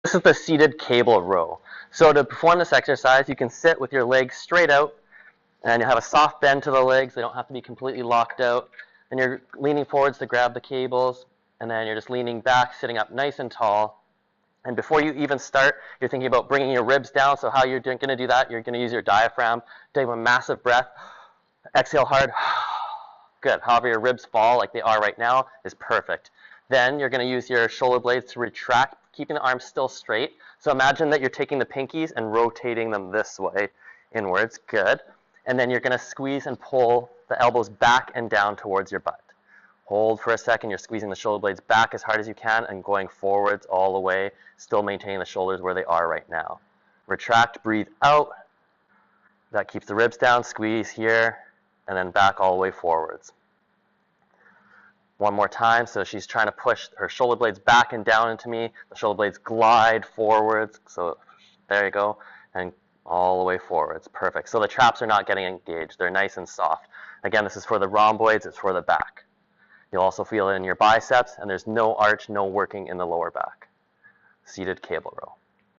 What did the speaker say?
This is the seated cable row. So to perform this exercise, you can sit with your legs straight out, and you have a soft bend to the legs. They don't have to be completely locked out. And you're leaning forwards to grab the cables, and then you're just leaning back, sitting up nice and tall. And before you even start, you're thinking about bringing your ribs down. So how you're going to do that, you're going to use your diaphragm, take a massive breath, exhale hard. Good. However your ribs fall like they are right now is perfect. Then you're going to use your shoulder blades to retract, keeping the arms still straight. So imagine that you're taking the pinkies and rotating them this way inwards. Good. And then you're going to squeeze and pull the elbows back and down towards your butt. Hold for a second. You're squeezing the shoulder blades back as hard as you can and going forwards all the way, still maintaining the shoulders where they are right now. Retract, breathe out. That keeps the ribs down. Squeeze here, and then back all the way forwards. One more time. So she's trying to push her shoulder blades back and down into me. The shoulder blades glide forwards. So there you go. And all the way forwards. Perfect. So the traps are not getting engaged. They're nice and soft. Again, this is for the rhomboids. It's for the back. You'll also feel it in your biceps, and there's no arch, no working in the lower back. Seated cable row.